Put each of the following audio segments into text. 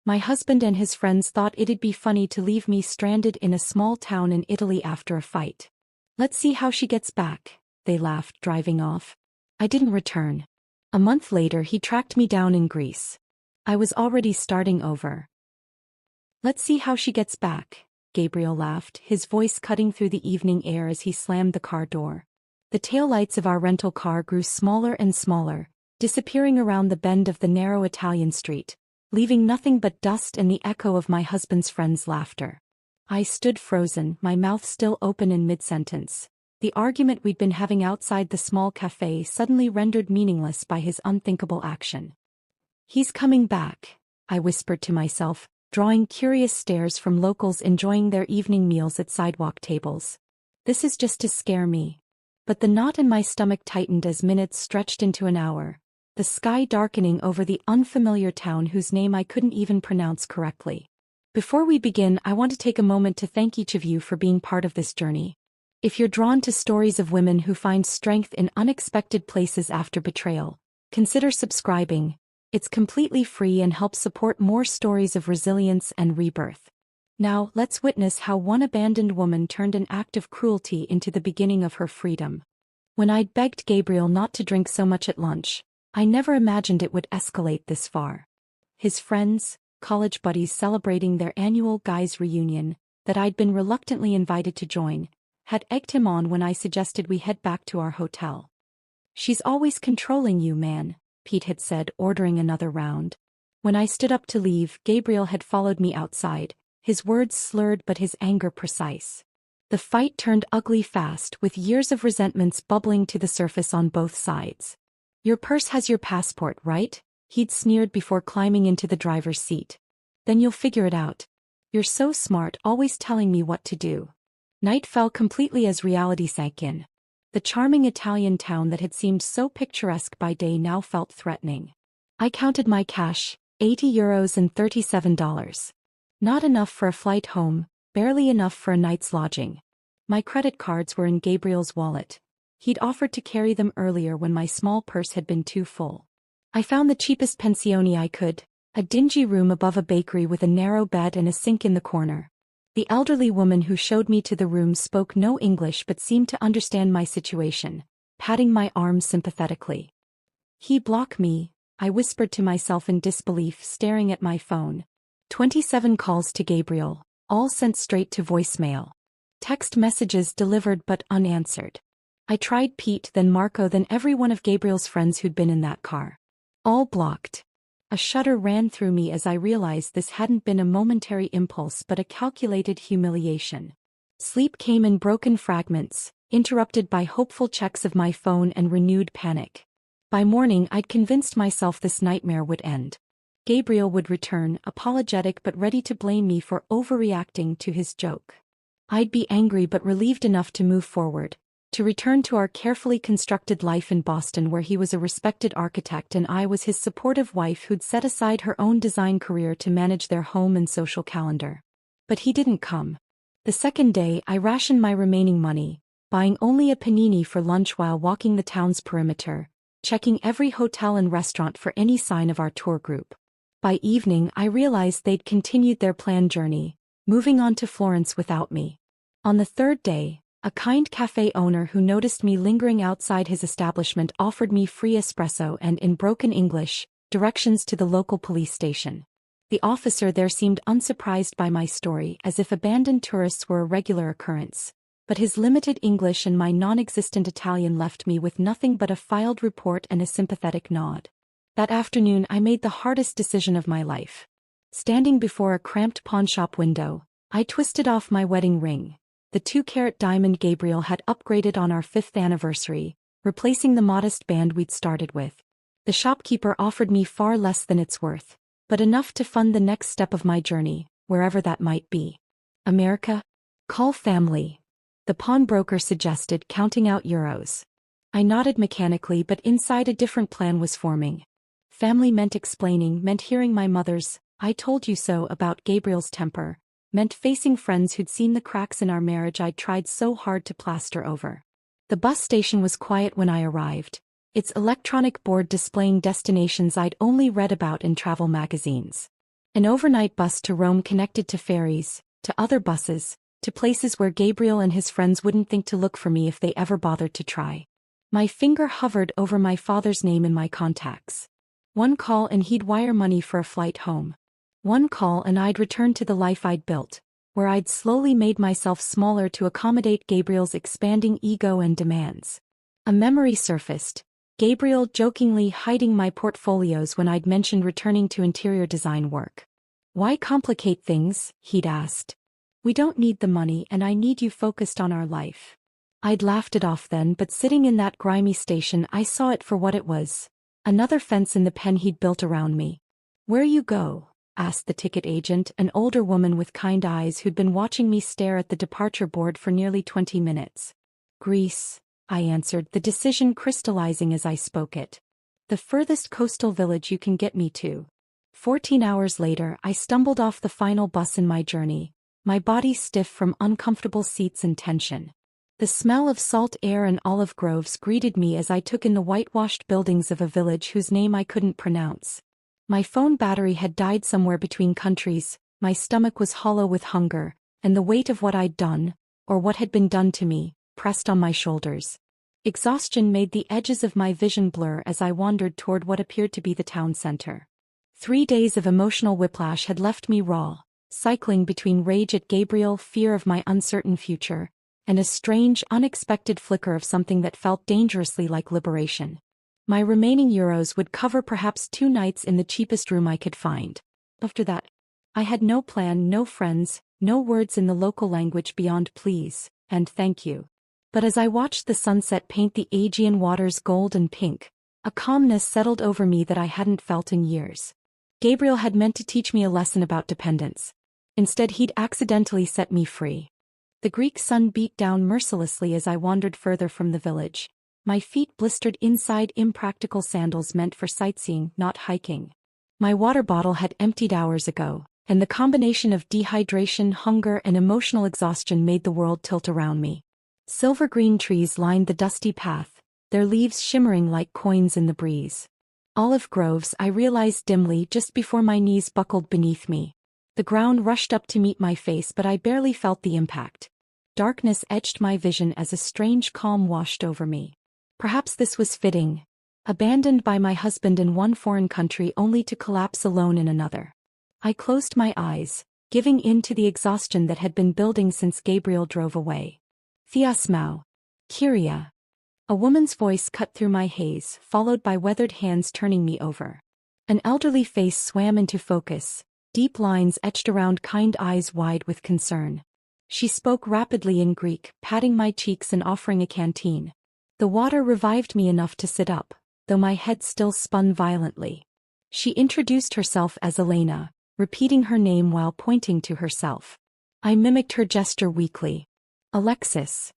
My husband and his friends thought it'd be funny to leave me stranded in a small town in Italy after a fight. Let's see how she gets back, they laughed, driving off. I didn't return. A month later he tracked me down in Greece. I was already starting over. Let's see how she gets back, Gabriel laughed, his voice cutting through the evening air as he slammed the car door. The taillights of our rental car grew smaller and smaller, disappearing around the bend of the narrow Italian street, leaving nothing but dust and the echo of my husband's friends' laughter. I stood frozen, my mouth still open in mid-sentence. The argument we'd been having outside the small cafe suddenly rendered meaningless by his unthinkable action. He's coming back, I whispered to myself, drawing curious stares from locals enjoying their evening meals at sidewalk tables. This is just to scare me. But the knot in my stomach tightened as minutes stretched into an hour, the sky darkening over the unfamiliar town whose name I couldn't even pronounce correctly. Before we begin, I want to take a moment to thank each of you for being part of this journey. If you're drawn to stories of women who find strength in unexpected places after betrayal, consider subscribing. It's completely free and helps support more stories of resilience and rebirth. Now, let's witness how one abandoned woman turned an act of cruelty into the beginning of her freedom. When I'd begged Gabriel not to drink so much at lunch, I never imagined it would escalate this far. His friends, college buddies celebrating their annual guys' reunion, that I'd been reluctantly invited to join, had egged him on when I suggested we head back to our hotel. "She's always controlling you, man," Pete had said, ordering another round. When I stood up to leave, Gabriel had followed me outside, his words slurred but his anger precise. The fight turned ugly fast, with years of resentments bubbling to the surface on both sides. "Your purse has your passport, right?" he'd sneered before climbing into the driver's seat. "Then you'll figure it out. You're so smart, always telling me what to do." Night fell completely as reality sank in. The charming Italian town that had seemed so picturesque by day now felt threatening. I counted my cash, €80 and $37. Not enough for a flight home, barely enough for a night's lodging. My credit cards were in Gabriel's wallet. He'd offered to carry them earlier when my small purse had been too full. I found the cheapest pensione I could, a dingy room above a bakery with a narrow bed and a sink in the corner. The elderly woman who showed me to the room spoke no English but seemed to understand my situation, patting my arm sympathetically. "He blocked me," I whispered to myself in disbelief, staring at my phone. 27 calls to Gabriel, all sent straight to voicemail. Text messages delivered but unanswered. I tried Pete, then Marco, then every one of Gabriel's friends who'd been in that car. All blocked. A shudder ran through me as I realized this hadn't been a momentary impulse but a calculated humiliation. Sleep came in broken fragments, interrupted by hopeful checks of my phone and renewed panic. By morning I'd convinced myself this nightmare would end. Gabriel would return, apologetic but ready to blame me for overreacting to his joke. I'd be angry but relieved enough to move forward, to return to our carefully constructed life in Boston, where he was a respected architect and I was his supportive wife who'd set aside her own design career to manage their home and social calendar. But he didn't come. The second day I rationed my remaining money, buying only a panini for lunch while walking the town's perimeter, checking every hotel and restaurant for any sign of our tour group. By evening I realized they'd continued their planned journey, moving on to Florence without me. On the third day, a kind cafe owner who noticed me lingering outside his establishment offered me free espresso and, in broken English, directions to the local police station. The officer there seemed unsurprised by my story, as if abandoned tourists were a regular occurrence. But his limited English and my non-existent Italian left me with nothing but a filed report and a sympathetic nod. That afternoon I made the hardest decision of my life. Standing before a cramped pawnshop window, I twisted off my wedding ring, the 2-carat diamond Gabriel had upgraded on our 5th anniversary, replacing the modest band we'd started with. The shopkeeper offered me far less than it's worth, but enough to fund the next step of my journey, wherever that might be. "America? Call family," the pawnbroker suggested, counting out euros. I nodded mechanically, but inside a different plan was forming. Family meant explaining, meant hearing my mother's "I told you so" about Gabriel's temper, meant facing friends who'd seen the cracks in our marriage I'd tried so hard to plaster over. The bus station was quiet when I arrived, its electronic board displaying destinations I'd only read about in travel magazines. An overnight bus to Rome connected to ferries, to other buses, to places where Gabriel and his friends wouldn't think to look for me if they ever bothered to try. My finger hovered over my father's name in my contacts. One call and he'd wire money for a flight home. One call and I'd return to the life I'd built, where I'd slowly made myself smaller to accommodate Gabriel's expanding ego and demands. A memory surfaced, Gabriel jokingly hiding my portfolios when I'd mentioned returning to interior design work. "Why complicate things?" he'd asked. "We don't need the money and I need you focused on our life." I'd laughed it off then, but sitting in that grimy station I saw it for what it was. Another fence in the pen he'd built around me. "Where you go?" asked the ticket agent, an older woman with kind eyes who'd been watching me stare at the departure board for nearly 20 minutes. "Greece," I answered, the decision crystallizing as I spoke it. "The furthest coastal village you can get me to." 14 hours later, I stumbled off the final bus in my journey, my body stiff from uncomfortable seats and tension. The smell of salt air and olive groves greeted me as I took in the whitewashed buildings of a village whose name I couldn't pronounce. My phone battery had died somewhere between countries, my stomach was hollow with hunger, and the weight of what I'd done, or what had been done to me, pressed on my shoulders. Exhaustion made the edges of my vision blur as I wandered toward what appeared to be the town center. 3 days of emotional whiplash had left me raw, cycling between rage at Gabriel, fear of my uncertain future, and a strange, unexpected flicker of something that felt dangerously like liberation. My remaining euros would cover perhaps 2 nights in the cheapest room I could find. After that, I had no plan, no friends, no words in the local language beyond please and thank you. But as I watched the sunset paint the Aegean waters gold and pink, a calmness settled over me that I hadn't felt in years. Gabriel had meant to teach me a lesson about dependence. Instead, he'd accidentally set me free. The Greek sun beat down mercilessly as I wandered further from the village. My feet blistered inside impractical sandals meant for sightseeing, not hiking. My water bottle had emptied hours ago, and the combination of dehydration, hunger, and emotional exhaustion made the world tilt around me. Silver-green trees lined the dusty path, their leaves shimmering like coins in the breeze. Olive groves, I realized dimly just before my knees buckled beneath me. The ground rushed up to meet my face, but I barely felt the impact. Darkness edged my vision as a strange calm washed over me. Perhaps this was fitting. Abandoned by my husband in one foreign country only to collapse alone in another. I closed my eyes, giving in to the exhaustion that had been building since Gabriel drove away. "Thiasmou. Kyria." A woman's voice cut through my haze, followed by weathered hands turning me over. An elderly face swam into focus, deep lines etched around kind eyes wide with concern. She spoke rapidly in Greek, patting my cheeks and offering a canteen. The water revived me enough to sit up, though my head still spun violently. She introduced herself as Elena, repeating her name while pointing to herself. I mimicked her gesture weakly. "Alexis."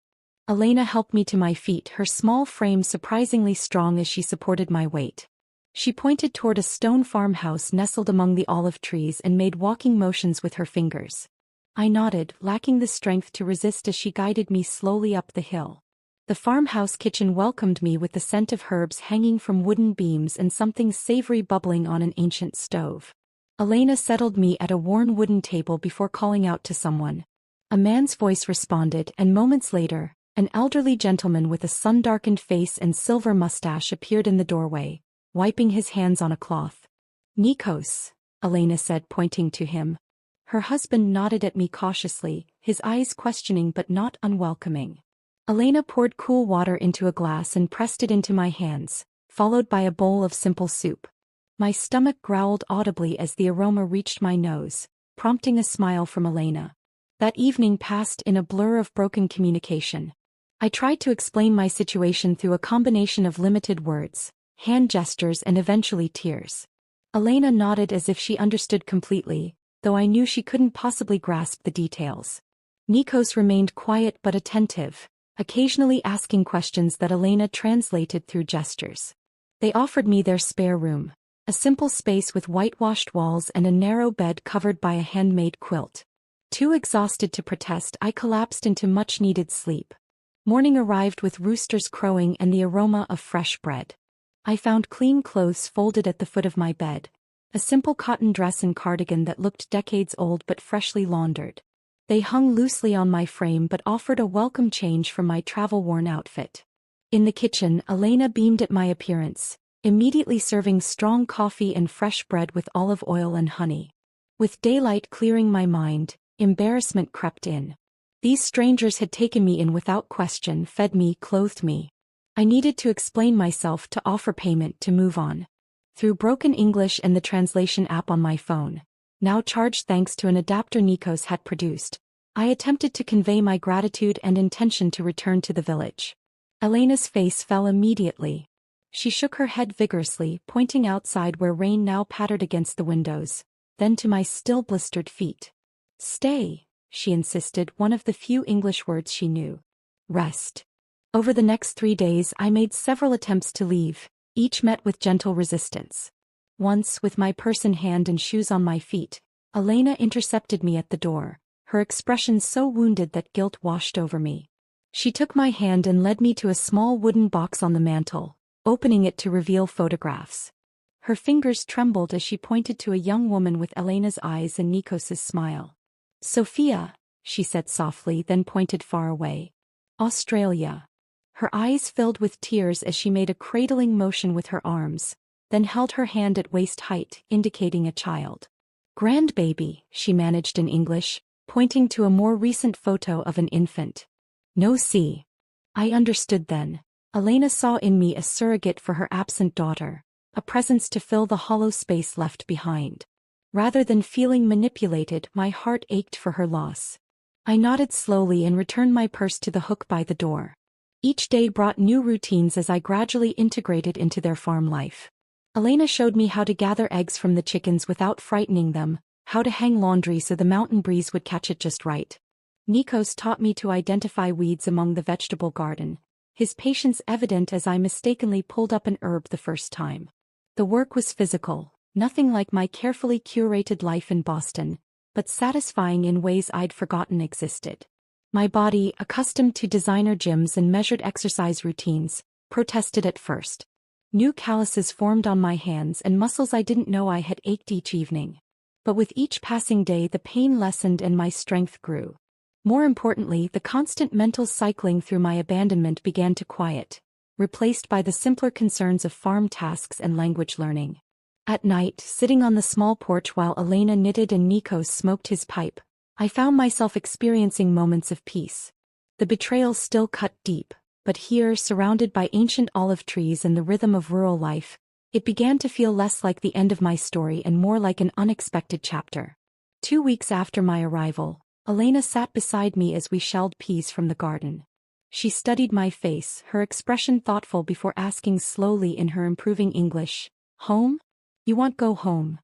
Elena helped me to my feet, her small frame surprisingly strong as she supported my weight. She pointed toward a stone farmhouse nestled among the olive trees and made walking motions with her fingers. I nodded, lacking the strength to resist as she guided me slowly up the hill. The farmhouse kitchen welcomed me with the scent of herbs hanging from wooden beams and something savory bubbling on an ancient stove. Elena settled me at a worn wooden table before calling out to someone. A man's voice responded, and moments later, an elderly gentleman with a sun-darkened face and silver mustache appeared in the doorway, wiping his hands on a cloth. "Nikos," Elena said, pointing to him. Her husband nodded at me cautiously, his eyes questioning but not unwelcoming. Elena poured cool water into a glass and pressed it into my hands, followed by a bowl of simple soup. My stomach growled audibly as the aroma reached my nose, prompting a smile from Elena. That evening passed in a blur of broken communication. I tried to explain my situation through a combination of limited words, hand gestures, and eventually tears. Elena nodded as if she understood completely, though I knew she couldn't possibly grasp the details. Nikos remained quiet but attentive, occasionally asking questions that Elena translated through gestures. They offered me their spare room, a simple space with whitewashed walls and a narrow bed covered by a handmade quilt. Too exhausted to protest, I collapsed into much-needed sleep. Morning arrived with roosters crowing and the aroma of fresh bread. I found clean clothes folded at the foot of my bed, a simple cotton dress and cardigan that looked decades old but freshly laundered. They hung loosely on my frame but offered a welcome change from my travel-worn outfit. In the kitchen, Elena beamed at my appearance, immediately serving strong coffee and fresh bread with olive oil and honey. With daylight clearing my mind, embarrassment crept in. These strangers had taken me in without question, fed me, clothed me. I needed to explain myself, to offer payment, to move on. Through broken English and the translation app on my phone, now charged thanks to an adapter Nikos had produced, I attempted to convey my gratitude and intention to return to the village. Elena's face fell immediately. She shook her head vigorously, pointing outside where rain now pattered against the windows, then to my still blistered feet. "Stay," she insisted, one of the few English words she knew. "Rest." Over the next 3 days I made several attempts to leave, each met with gentle resistance. Once, with my purse in hand and shoes on my feet, Elena intercepted me at the door, her expression so wounded that guilt washed over me. She took my hand and led me to a small wooden box on the mantel, opening it to reveal photographs. Her fingers trembled as she pointed to a young woman with Elena's eyes and Nikos's smile. "Sophia," she said softly, then pointed far away. "Australia." Her eyes filled with tears as she made a cradling motion with her arms, then held her hand at waist height, indicating a child. "Grandbaby," she managed in English, pointing to a more recent photo of an infant. "No, see." I understood then. Elena saw in me a surrogate for her absent daughter, a presence to fill the hollow space left behind. Rather than feeling manipulated, my heart ached for her loss. I nodded slowly and returned my purse to the hook by the door. Each day brought new routines as I gradually integrated into their farm life. Elena showed me how to gather eggs from the chickens without frightening them, how to hang laundry so the mountain breeze would catch it just right. Nikos taught me to identify weeds among the vegetable garden, his patience evident as I mistakenly pulled up an herb the first time. The work was physical, nothing like my carefully curated life in Boston, but satisfying in ways I'd forgotten existed. My body, accustomed to designer gyms and measured exercise routines, protested at first. New calluses formed on my hands and muscles I didn't know I had ached each evening. But with each passing day the pain lessened and my strength grew. More importantly, the constant mental cycling through my abandonment began to quiet, replaced by the simpler concerns of farm tasks and language learning. At night, sitting on the small porch while Elena knitted and Nikos smoked his pipe, I found myself experiencing moments of peace. The betrayal still cut deep, but here, surrounded by ancient olive trees and the rhythm of rural life, it began to feel less like the end of my story and more like an unexpected chapter. 2 weeks after my arrival, Elena sat beside me as we shelled peas from the garden. She studied my face, her expression thoughtful before asking slowly in her improving English, "Home? You want go home?"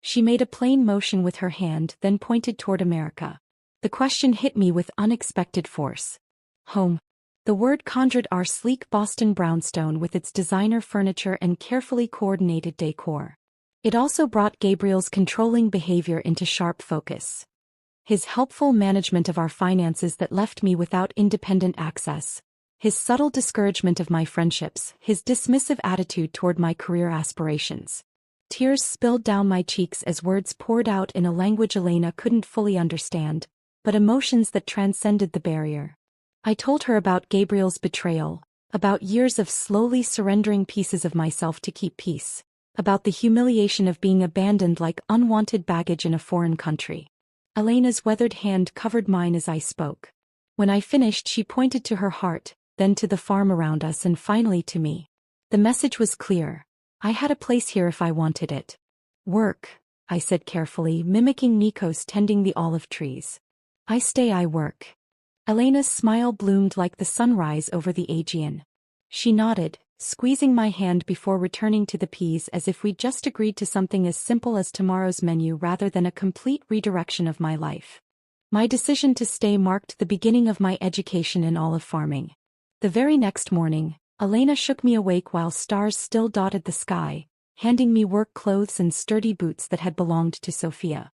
She made a plain motion with her hand, then pointed toward America. The question hit me with unexpected force. Home. The word conjured our sleek Boston brownstone with its designer furniture and carefully coordinated decor. It also brought Gabriel's controlling behavior into sharp focus. His helpful management of our finances that left me without independent access. His subtle discouragement of my friendships, his dismissive attitude toward my career aspirations. Tears spilled down my cheeks as words poured out in a language Elena couldn't fully understand, but emotions that transcended the barrier. I told her about Gabriel's betrayal, about years of slowly surrendering pieces of myself to keep peace, about the humiliation of being abandoned like unwanted baggage in a foreign country. Elena's weathered hand covered mine as I spoke. When I finished, she pointed to her heart, then to the farm around us and finally to me. The message was clear. I had a place here if I wanted it. "Work," I said carefully, mimicking Nikos tending the olive trees. "I stay, I work." Elena's smile bloomed like the sunrise over the Aegean. She nodded, squeezing my hand before returning to the peas as if we'd just agreed to something as simple as tomorrow's menu rather than a complete redirection of my life. My decision to stay marked the beginning of my education in olive farming. The very next morning, Elena shook me awake while stars still dotted the sky, handing me work clothes and sturdy boots that had belonged to Sophia.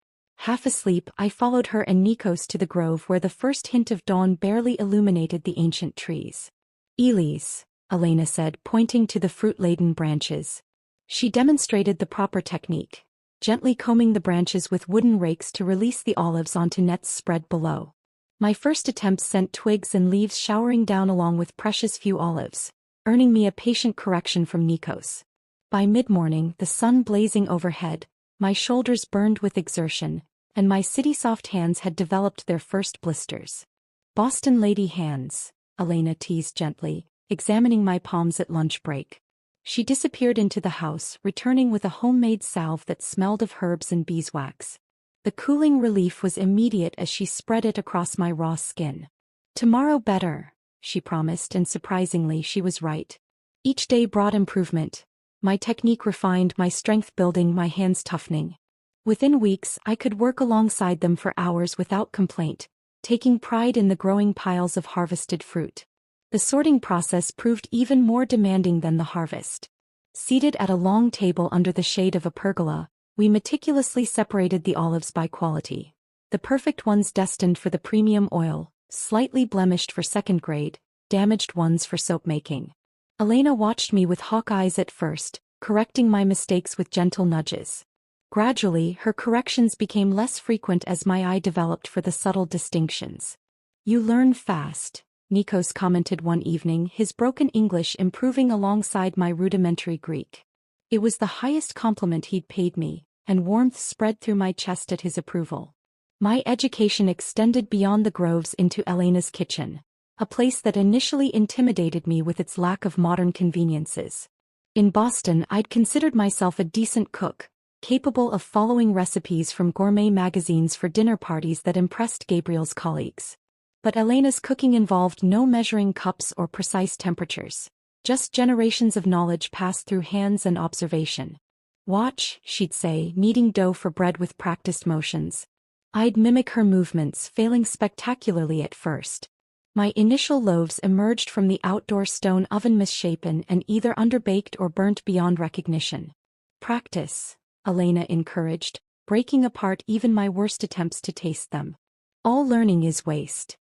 Half asleep, I followed her and Nikos to the grove where the first hint of dawn barely illuminated the ancient trees. "Elis," Elena said, pointing to the fruit-laden branches. She demonstrated the proper technique. gently combing the branches with wooden rakes to release the olives onto nets spread below. My first attempts sent twigs and leaves showering down along with precious few olives, earning me a patient correction from Nikos. By mid-morning, the sun blazing overhead, my shoulders burned with exertion, and my city-soft hands had developed their first blisters. "Boston lady hands," Elena teased gently, examining my palms at lunch break. She disappeared into the house, returning with a homemade salve that smelled of herbs and beeswax. The cooling relief was immediate as she spread it across my raw skin. "Tomorrow better," she promised, and surprisingly she was right. Each day brought improvement. My technique refined, my strength building, my hands toughening. Within weeks, I could work alongside them for hours without complaint, taking pride in the growing piles of harvested fruit. The sorting process proved even more demanding than the harvest. Seated at a long table under the shade of a pergola, we meticulously separated the olives by quality. The perfect ones destined for the premium oil, slightly blemished for second grade, damaged ones for soap making. Elena watched me with hawk eyes at first, correcting my mistakes with gentle nudges. Gradually, her corrections became less frequent as my eye developed for the subtle distinctions. "You learn fast," Nikos commented one evening, his broken English improving alongside my rudimentary Greek. It was the highest compliment he'd paid me, and warmth spread through my chest at his approval. My education extended beyond the groves into Elena's kitchen, a place that initially intimidated me with its lack of modern conveniences. In Boston, I'd considered myself a decent cook, capable of following recipes from gourmet magazines for dinner parties that impressed Gabriel's colleagues. But Elena's cooking involved no measuring cups or precise temperatures, just generations of knowledge passed through hands and observation. "Watch," she'd say, kneading dough for bread with practiced motions. I'd mimic her movements, failing spectacularly at first. My initial loaves emerged from the outdoor stone oven misshapen and either underbaked or burnt beyond recognition. "Practice," Elena encouraged, breaking apart even my worst attempts to taste them. "All learning is waste."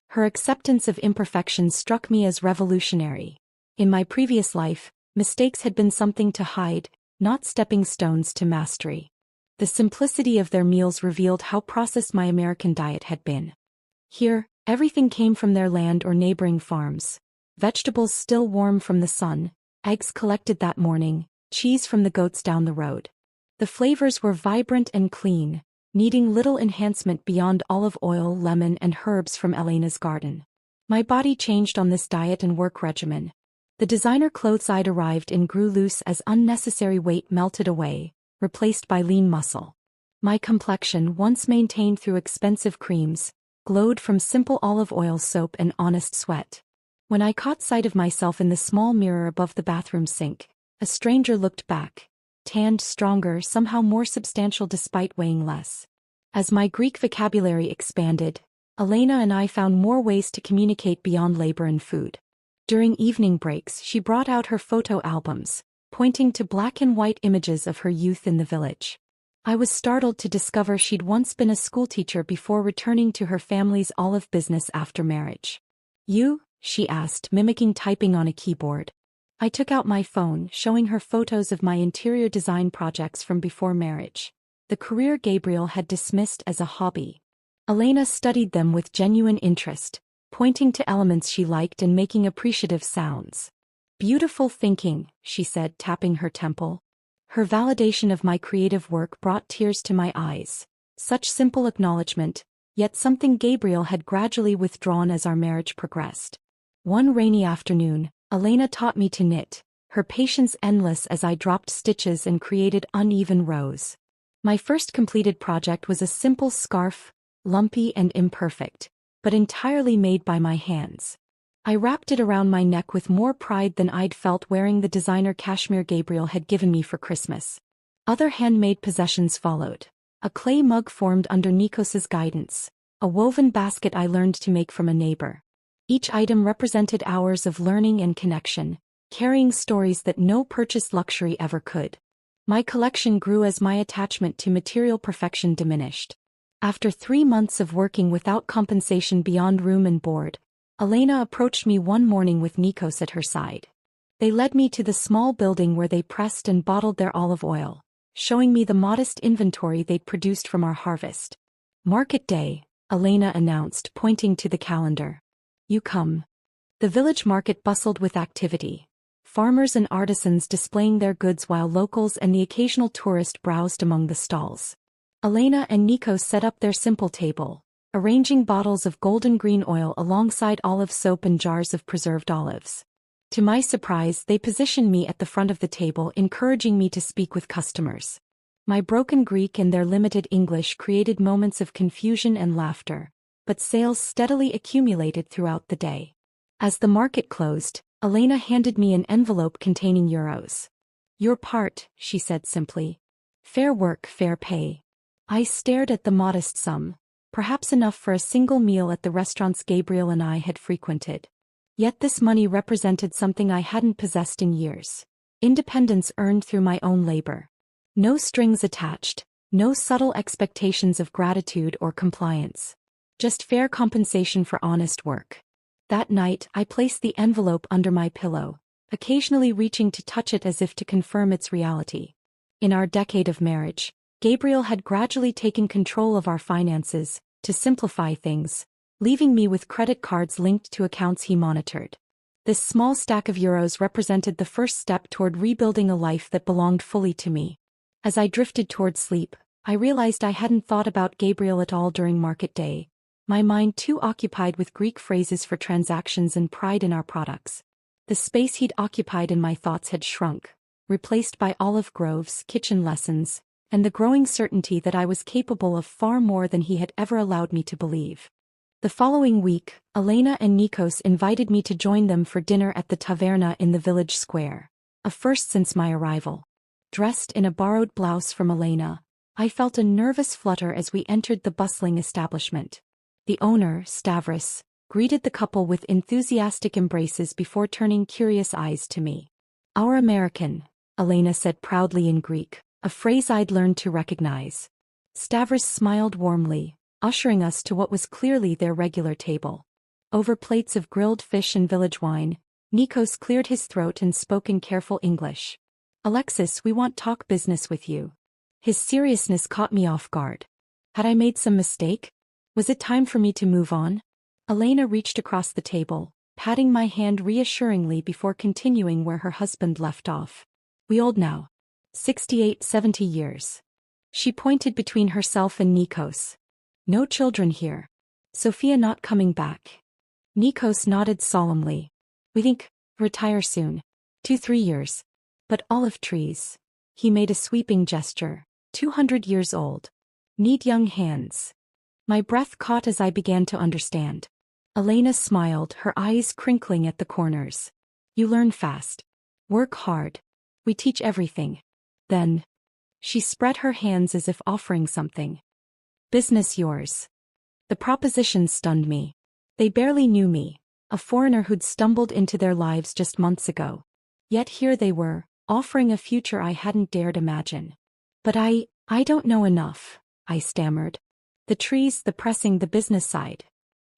Her acceptance of imperfection struck me as revolutionary. In my previous life, mistakes had been something to hide, not stepping stones to mastery. The simplicity of their meals revealed how processed my American diet had been. Here, everything came from their land or neighboring farms. Vegetables still warm from the sun, eggs collected that morning, cheese from the goats down the road. The flavors were vibrant and clean, needing little enhancement beyond olive oil, lemon, and herbs from Elena's garden. My body changed on this diet and work regimen. The designer clothes I'd arrived in grew loose as unnecessary weight melted away, replaced by lean muscle. My complexion, once maintained through expensive creams, glowed from simple olive oil soap and honest sweat. When I caught sight of myself in the small mirror above the bathroom sink, a stranger looked back, tanned, stronger, somehow more substantial despite weighing less. As my Greek vocabulary expanded, Elena and I found more ways to communicate beyond labor and food. During evening breaks, she brought out her photo albums, pointing to black and white images of her youth in the village. I was startled to discover she'd once been a schoolteacher before returning to her family's olive business after marriage. "You?" she asked, mimicking typing on a keyboard. I took out my phone, showing her photos of my interior design projects from before marriage, the career Gabriel had dismissed as a hobby. Elena studied them with genuine interest, pointing to elements she liked and making appreciative sounds. "Beautiful thinking," she said, tapping her temple. Her validation of my creative work brought tears to my eyes. Such simple acknowledgement, yet something Gabriel had gradually withdrawn as our marriage progressed. One rainy afternoon, Elena taught me to knit, her patience endless as I dropped stitches and created uneven rows. My first completed project was a simple scarf, lumpy and imperfect, but entirely made by my hands. I wrapped it around my neck with more pride than I'd felt wearing the designer cashmere Gabriel had given me for Christmas. Other handmade possessions followed. A clay mug formed under Nikos's guidance, a woven basket I learned to make from a neighbor. Each item represented hours of learning and connection, carrying stories that no purchased luxury ever could. My collection grew as my attachment to material perfection diminished. After 3 months of working without compensation beyond room and board, Elena approached me one morning with Nikos at her side. They led me to the small building where they pressed and bottled their olive oil, showing me the modest inventory they'd produced from our harvest. "Market day," Elena announced, pointing to the calendar. "You come." The village market bustled with activity. Farmers and artisans displaying their goods while locals and the occasional tourist browsed among the stalls. Elena and Nikos set up their simple table, arranging bottles of golden green oil alongside olive soap and jars of preserved olives. To my surprise, they positioned me at the front of the table, encouraging me to speak with customers. My broken Greek and their limited English created moments of confusion and laughter, but sales steadily accumulated throughout the day. As the market closed, Elena handed me an envelope containing euros. "Your part," she said simply. "Fair work, fair pay." I stared at the modest sum, perhaps enough for a single meal at the restaurants Gabriel and I had frequented. Yet this money represented something I hadn't possessed in years. Independence earned through my own labor. No strings attached, no subtle expectations of gratitude or compliance. Just fair compensation for honest work. That night, I placed the envelope under my pillow, occasionally reaching to touch it as if to confirm its reality. In our decade of marriage, Gabriel had gradually taken control of our finances, to simplify things, leaving me with credit cards linked to accounts he monitored. This small stack of euros represented the first step toward rebuilding a life that belonged fully to me. As I drifted toward sleep, I realized I hadn't thought about Gabriel at all during market day, my mind too occupied with Greek phrases for transactions and pride in our products. The space he'd occupied in my thoughts had shrunk, replaced by olive groves, kitchen lessons, and the growing certainty that I was capable of far more than he had ever allowed me to believe. The following week, Elena and Nikos invited me to join them for dinner at the taverna in the village square, a first since my arrival. Dressed in a borrowed blouse from Elena, I felt a nervous flutter as we entered the bustling establishment. The owner, Stavros, greeted the couple with enthusiastic embraces before turning curious eyes to me. "Our American," Elena said proudly in Greek, a phrase I'd learned to recognize. Stavros smiled warmly, ushering us to what was clearly their regular table. Over plates of grilled fish and village wine, Nikos cleared his throat and spoke in careful English. "Alexis, we want talk business with you." His seriousness caught me off guard. Had I made some mistake? Was it time for me to move on? Elena reached across the table, patting my hand reassuringly before continuing where her husband left off. "We old now. 68, 70 years. She pointed between herself and Nikos. "No children here. Sophia not coming back." Nikos nodded solemnly. "We think, retire soon. 2-3 years. But olive trees." He made a sweeping gesture. 200 years old. "Need young hands." My breath caught as I began to understand. Elena smiled, her eyes crinkling at the corners. "You learn fast. Work hard. We teach everything." Then, she spread her hands as if offering something. "Business yours." The proposition stunned me. They barely knew me, a foreigner who'd stumbled into their lives just months ago. Yet here they were, offering a future I hadn't dared imagine. "But I don't know enough," I stammered. "The trees, the pressing, the business side."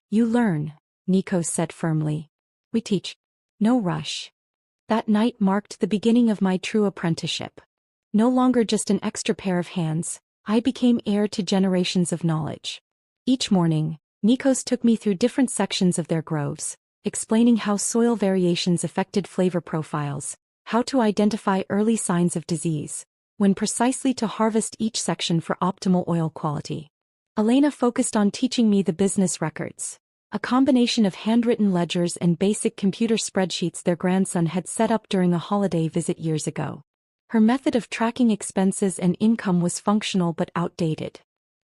"You learn," Nikos said firmly. "We teach. No rush." That night marked the beginning of my true apprenticeship. No longer just an extra pair of hands, I became heir to generations of knowledge. Each morning, Nikos took me through different sections of their groves, explaining how soil variations affected flavor profiles, how to identify early signs of disease, when precisely to harvest each section for optimal oil quality. Elena focused on teaching me the business records, a combination of handwritten ledgers and basic computer spreadsheets their grandson had set up during a holiday visit years ago. Her method of tracking expenses and income was functional but outdated.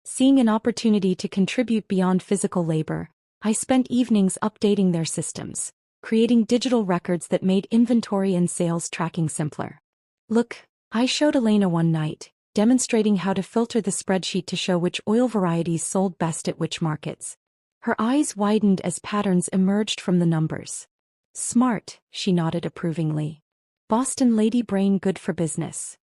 Seeing an opportunity to contribute beyond physical labor, I spent evenings updating their systems, creating digital records that made inventory and sales tracking simpler. "Look," I showed Elena one night, demonstrating how to filter the spreadsheet to show which oil varieties sold best at which markets. Her eyes widened as patterns emerged from the numbers. "Smart," she nodded approvingly. "Boston lady brain good for business."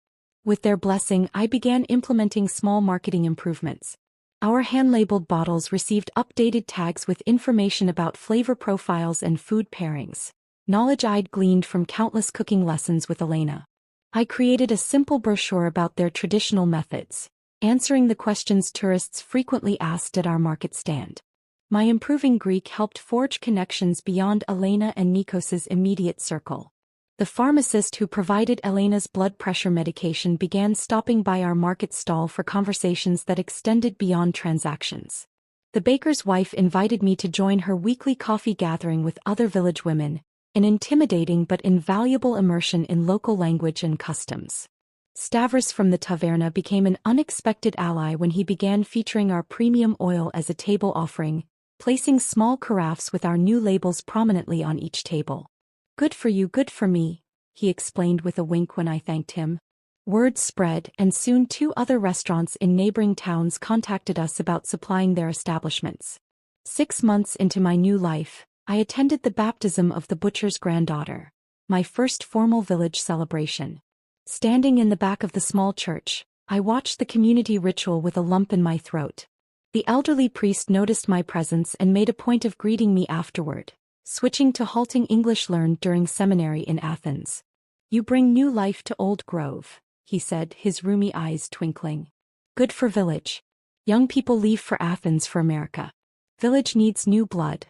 With their blessing, I began implementing small marketing improvements. Our hand-labeled bottles received updated tags with information about flavor profiles and food pairings, knowledge I'd gleaned from countless cooking lessons with Elena. I created a simple brochure about their traditional methods, answering the questions tourists frequently asked at our market stand. My improving Greek helped forge connections beyond Elena and Nikos's immediate circle. The pharmacist who provided Elena's blood pressure medication began stopping by our market stall for conversations that extended beyond transactions. The baker's wife invited me to join her weekly coffee gathering with other village women, an intimidating but invaluable immersion in local language and customs. Stavros from the taverna became an unexpected ally when he began featuring our premium oil as a table offering, placing small carafes with our new labels prominently on each table. "Good for you, good for me," he explained with a wink when I thanked him. Word spread, and soon 2 other restaurants in neighboring towns contacted us about supplying their establishments. 6 months into my new life, I attended the baptism of the butcher's granddaughter, my first formal village celebration. Standing in the back of the small church, I watched the community ritual with a lump in my throat. The elderly priest noticed my presence and made a point of greeting me afterward, switching to halting English learned during seminary in Athens. "You bring new life to Old Grove," he said, his rheumy eyes twinkling. "Good for village. Young people leave for Athens for America. Village needs new blood."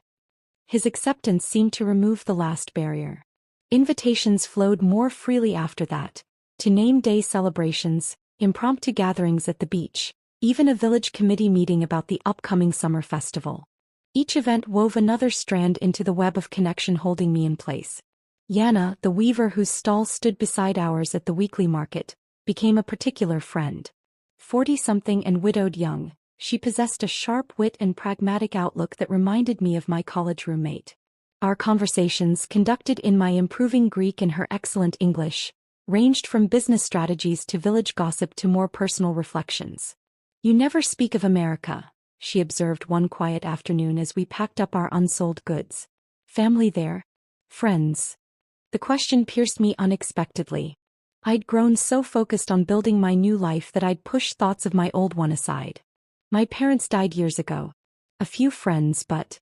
His acceptance seemed to remove the last barrier. Invitations flowed more freely after that, to name day celebrations, impromptu gatherings at the beach, even a village committee meeting about the upcoming summer festival. Each event wove another strand into the web of connection holding me in place. Yana, the weaver whose stall stood beside ours at the weekly market, became a particular friend. 40-something and widowed young, she possessed a sharp wit and pragmatic outlook that reminded me of my college roommate. Our conversations, conducted in my improving Greek and her excellent English, ranged from business strategies to village gossip to more personal reflections. "You never speak of America," she observed one quiet afternoon as we packed up our unsold goods. "Family there? Friends?" The question pierced me unexpectedly. I'd grown so focused on building my new life that I'd pushed thoughts of my old one aside. "My parents died years ago. A few friends, but..."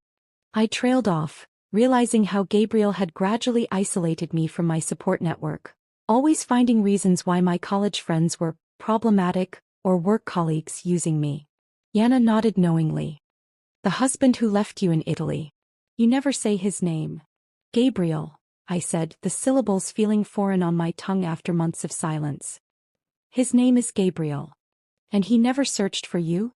I trailed off, realizing how Gabriel had gradually isolated me from my support network, always finding reasons why my college friends were problematic or work colleagues using me. Yana nodded knowingly. "The husband who left you in Italy. You never say his name." "Gabriel," I said, the syllables feeling foreign on my tongue after months of silence. "His name is Gabriel. And he never searched for you?"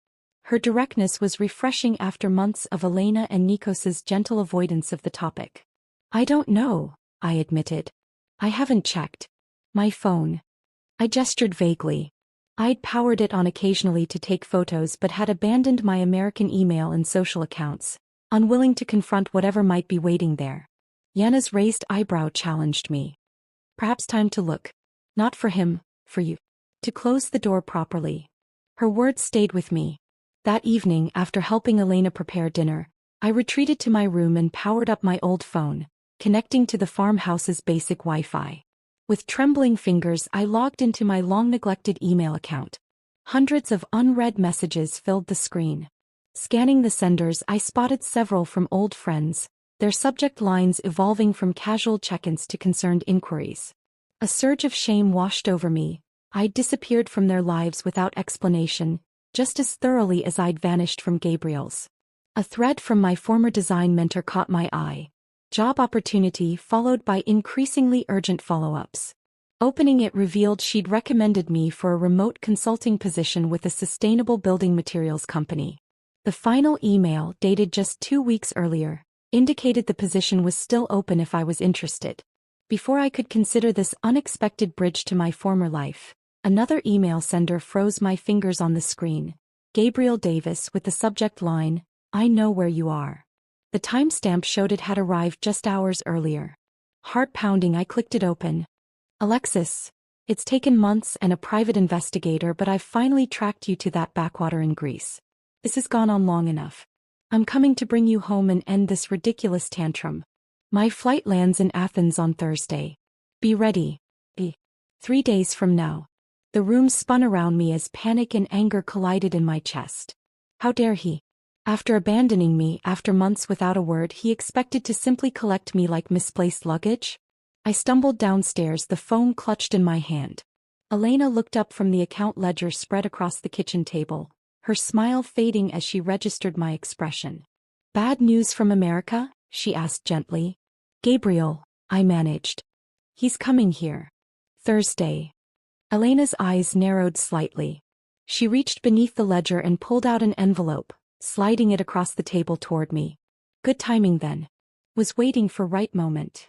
Her directness was refreshing after months of Elena and Nikos's gentle avoidance of the topic. "I don't know," I admitted. "I haven't checked my phone." I gestured vaguely. I'd powered it on occasionally to take photos but had abandoned my American email and social accounts, unwilling to confront whatever might be waiting there. Yana's raised eyebrow challenged me. "Perhaps time to look. Not for him, for you. To close the door properly." Her words stayed with me. That evening, after helping Elena prepare dinner, I retreated to my room and powered up my old phone, connecting to the farmhouse's basic Wi-Fi. With trembling fingers, I logged into my long-neglected email account. Hundreds of unread messages filled the screen. Scanning the senders, I spotted several from old friends, their subject lines evolving from casual check-ins to concerned inquiries. A surge of shame washed over me. I'd disappeared from their lives without explanation, just as thoroughly as I'd vanished from Gabriel's. A thread from my former design mentor caught my eye. Job opportunity followed by increasingly urgent follow-ups. Opening it revealed she'd recommended me for a remote consulting position with a sustainable building materials company. The final email, dated just 2 weeks earlier, indicated the position was still open if I was interested. Before I could consider this unexpected bridge to my former life, another email sender froze my fingers on the screen. Gabriel Davis with the subject line, "I know where you are." The timestamp showed it had arrived just hours earlier. Heart pounding, I clicked it open. "Alexis, it's taken months and a private investigator, but I've finally tracked you to that backwater in Greece. This has gone on long enough. I'm coming to bring you home and end this ridiculous tantrum. My flight lands in Athens on Thursday. Be ready. 3 days from now." The room spun around me as panic and anger collided in my chest. How dare he? After abandoning me, after months without a word, he expected to simply collect me like misplaced luggage? I stumbled downstairs, the phone clutched in my hand. Elena looked up from the account ledger spread across the kitchen table, her smile fading as she registered my expression. "Bad news from America?" she asked gently. "Gabriel," I managed. "He's coming here. Thursday." Elena's eyes narrowed slightly. She reached beneath the ledger and pulled out an envelope, sliding it across the table toward me. Good timing then. Was waiting for right moment.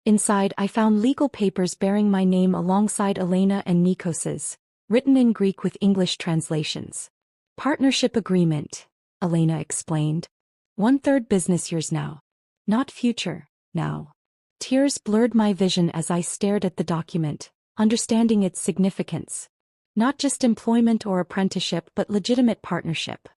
Inside I found legal papers bearing my name alongside Elena and Nikos's, written in Greek with English translations. "Partnership agreement," Elena explained. "1/3 business years now. Not future, now." Tears blurred my vision as I stared at the document, understanding its significance. Not just employment or apprenticeship but legitimate partnership.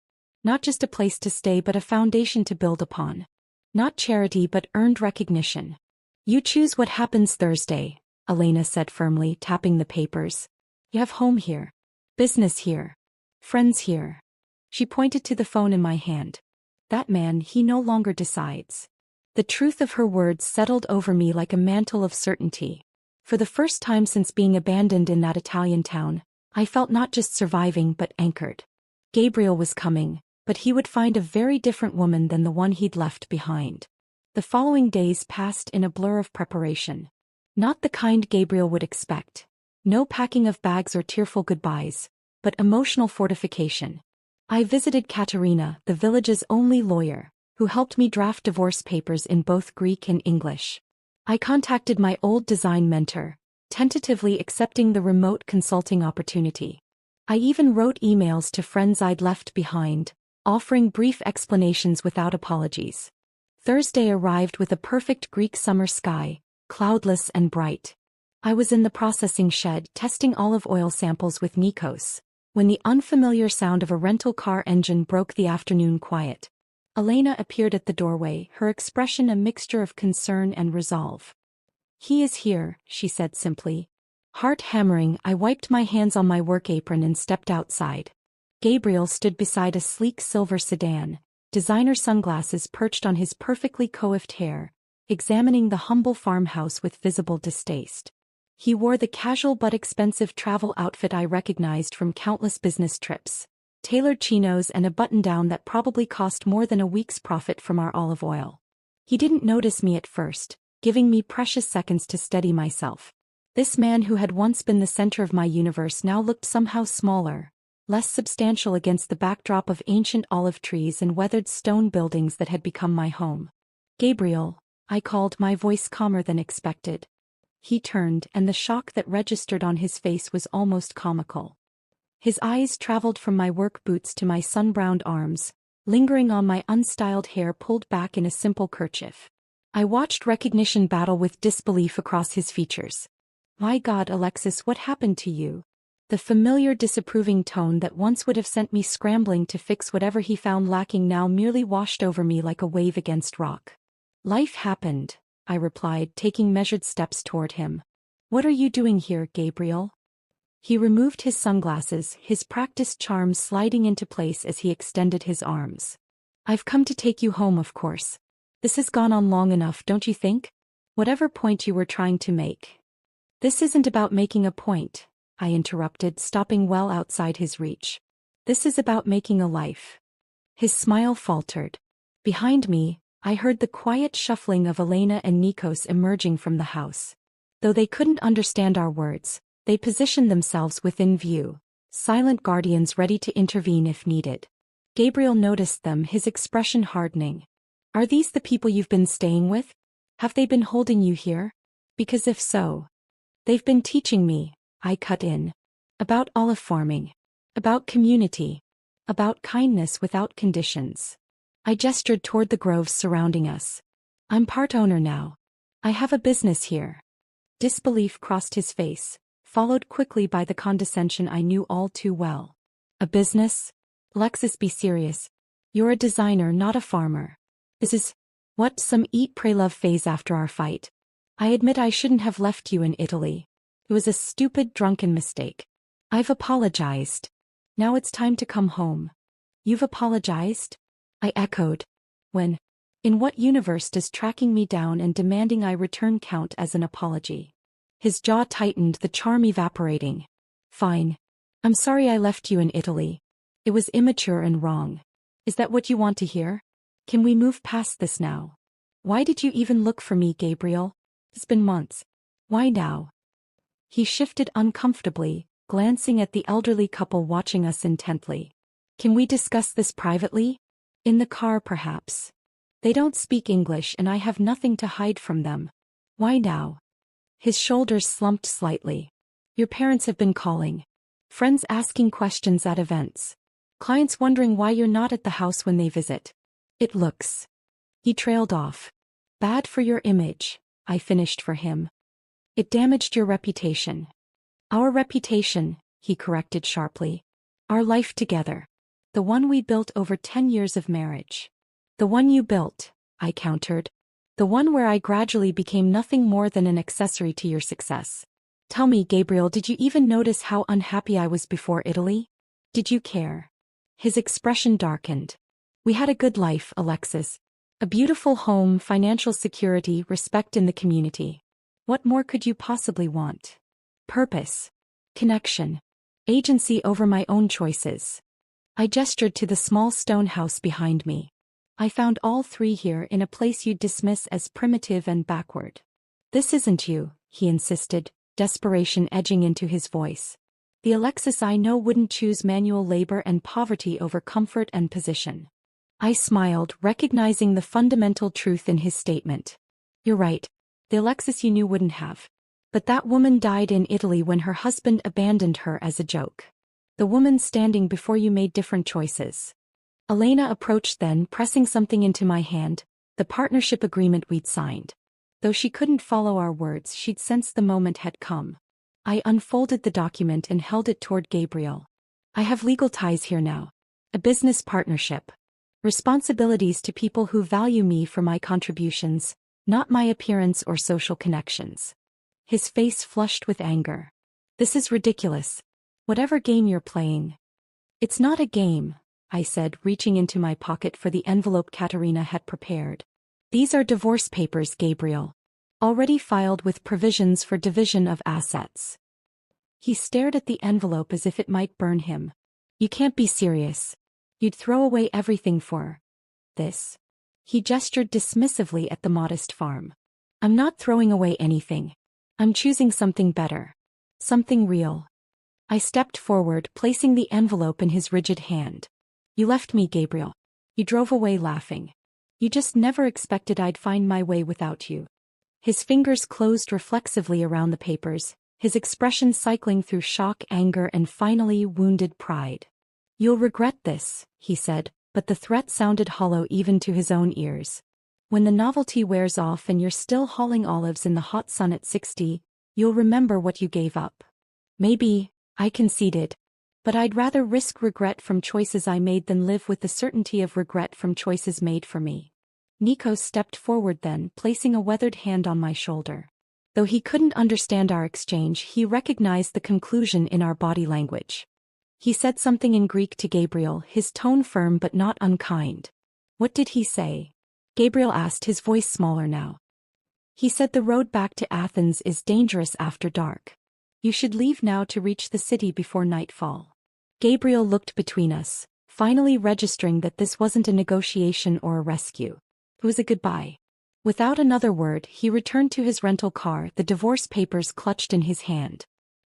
Not just a place to stay but a foundation to build upon. Not charity but earned recognition. "You choose what happens Thursday," Elena said firmly, tapping the papers. "You have home here. Business here. Friends here." She pointed to the phone in my hand. "That man, he no longer decides." The truth of her words settled over me like a mantle of certainty. For the first time since being abandoned in that Italian town, I felt not just surviving but anchored. Gabriel was coming, but he would find a very different woman than the one he'd left behind. The following days passed in a blur of preparation. Not the kind Gabriel would expect. No packing of bags or tearful goodbyes, but emotional fortification. I visited Katerina, the village's only lawyer, who helped me draft divorce papers in both Greek and English. I contacted my old design mentor, tentatively accepting the remote consulting opportunity. I even wrote emails to friends I'd left behind, offering brief explanations without apologies. Thursday arrived with a perfect Greek summer sky, cloudless and bright. I was in the processing shed testing olive oil samples with Nikos, when the unfamiliar sound of a rental car engine broke the afternoon quiet. Elena appeared at the doorway, her expression a mixture of concern and resolve. "He is here," she said simply. Heart hammering, I wiped my hands on my work apron and stepped outside. Gabriel stood beside a sleek silver sedan, designer sunglasses perched on his perfectly coiffed hair, examining the humble farmhouse with visible distaste. He wore the casual but expensive travel outfit I recognized from countless business trips. Tailored chinos and a button-down that probably cost more than a week's profit from our olive oil. He didn't notice me at first, giving me precious seconds to steady myself. This man who had once been the center of my universe now looked somehow smaller, less substantial against the backdrop of ancient olive trees and weathered stone buildings that had become my home. "Gabriel," I called, my voice calmer than expected. He turned, and the shock that registered on his face was almost comical. His eyes traveled from my work boots to my sun-browned arms, lingering on my unstyled hair pulled back in a simple kerchief. I watched recognition battle with disbelief across his features. "My God, Alexis, what happened to you?" The familiar disapproving tone that once would have sent me scrambling to fix whatever he found lacking now merely washed over me like a wave against rock. "Life happened," I replied, taking measured steps toward him. "What are you doing here, Gabriel?" He removed his sunglasses, his practiced charm sliding into place as he extended his arms. "I've come to take you home, of course. This has gone on long enough, don't you think? Whatever point you were trying to make." "This isn't about making a point," I interrupted, stopping well outside his reach. "This is about making a life." His smile faltered. Behind me, I heard the quiet shuffling of Elena and Nikos emerging from the house. Though they couldn't understand our words, they positioned themselves within view, silent guardians ready to intervene if needed. Gabriel noticed them, his expression hardening. "Are these the people you've been staying with? Have they been holding you here? Because if so..." "They've been teaching me," I cut in. "About olive farming. About community. About kindness without conditions." I gestured toward the groves surrounding us. "I'm part owner now. I have a business here." Disbelief crossed his face, followed quickly by the condescension I knew all too well. "A business? Alexis, be serious. You're a designer, not a farmer. This is, what, some eat pray love phase after our fight? I admit I shouldn't have left you in Italy. It was a stupid, drunken mistake. I've apologized. Now it's time to come home." "You've apologized?" I echoed. "When?" In what universe does tracking me down and demanding I return count as an apology? His jaw tightened, the charm evaporating. Fine. I'm sorry I left you in Italy. It was immature and wrong. Is that what you want to hear? Can we move past this now? Why did you even look for me, Gabriel? It's been months. Why now? He shifted uncomfortably, glancing at the elderly couple watching us intently. Can we discuss this privately? In the car, perhaps. They don't speak English and I have nothing to hide from them. Why now? His shoulders slumped slightly. Your parents have been calling. Friends asking questions at events. Clients wondering why you're not at the house when they visit. It looks. He trailed off. Bad for your image, I finished for him. It damaged your reputation. Our reputation, he corrected sharply. Our life together. The one we built over 10 years of marriage. The one you built, I countered. The one where I gradually became nothing more than an accessory to your success. Tell me, Gabriel, did you even notice how unhappy I was before Italy? Did you care? His expression darkened. We had a good life, Alexis. A beautiful home, financial security, respect in the community. What more could you possibly want? Purpose. Connection. Agency over my own choices. I gestured to the small stone house behind me. I found all three here in a place you'd dismiss as primitive and backward. This isn't you, he insisted, desperation edging into his voice. The Alexis I know wouldn't choose manual labor and poverty over comfort and position. I smiled, recognizing the fundamental truth in his statement. You're right. The Alexis you knew wouldn't have. But that woman died in Italy when her husband abandoned her as a joke. The woman standing before you made different choices. Elena approached then, pressing something into my hand, the partnership agreement we'd signed. Though she couldn't follow our words, she'd sensed the moment had come. I unfolded the document and held it toward Gabriel. I have legal ties here now. A business partnership. Responsibilities to people who value me for my contributions, not my appearance or social connections. His face flushed with anger. This is ridiculous. Whatever game you're playing. It's not a game, I said, reaching into my pocket for the envelope Katerina had prepared. These are divorce papers, Gabriel. Already filed with provisions for division of assets. He stared at the envelope as if it might burn him. You can't be serious. You'd throw away everything for this. He gestured dismissively at the modest farm. I'm not throwing away anything. I'm choosing something better. Something real. I stepped forward, placing the envelope in his rigid hand. You left me, Gabriel. You drove away laughing. You just never expected I'd find my way without you. His fingers closed reflexively around the papers, his expression cycling through shock, anger, and finally wounded pride. You'll regret this, he said, but the threat sounded hollow even to his own ears. When the novelty wears off and you're still hauling olives in the hot sun at 60, you'll remember what you gave up. Maybe, I conceded. But I'd rather risk regret from choices I made than live with the certainty of regret from choices made for me. Nikos stepped forward then, placing a weathered hand on my shoulder. Though he couldn't understand our exchange, he recognized the conclusion in our body language. He said something in Greek to Gabriel, his tone firm but not unkind. What did he say? Gabriel asked, his voice smaller now. He said the road back to Athens is dangerous after dark. You should leave now to reach the city before nightfall. Gabriel looked between us, finally registering that this wasn't a negotiation or a rescue. It was a goodbye. Without another word, he returned to his rental car, the divorce papers clutched in his hand.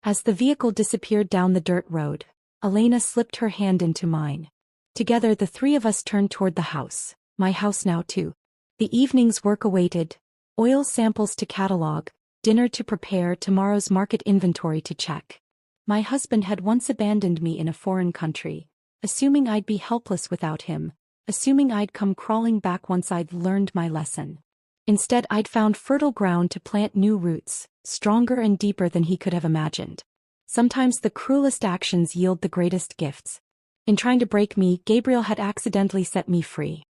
As the vehicle disappeared down the dirt road, Elena slipped her hand into mine. Together the three of us turned toward the house, my house now too. The evening's work awaited, oil samples to catalog, dinner to prepare, tomorrow's market inventory to check. My husband had once abandoned me in a foreign country, assuming I'd be helpless without him, assuming I'd come crawling back once I'd learned my lesson. Instead, I'd found fertile ground to plant new roots, stronger and deeper than he could have imagined. Sometimes the cruelest actions yield the greatest gifts. In trying to break me, Gabriel had accidentally set me free.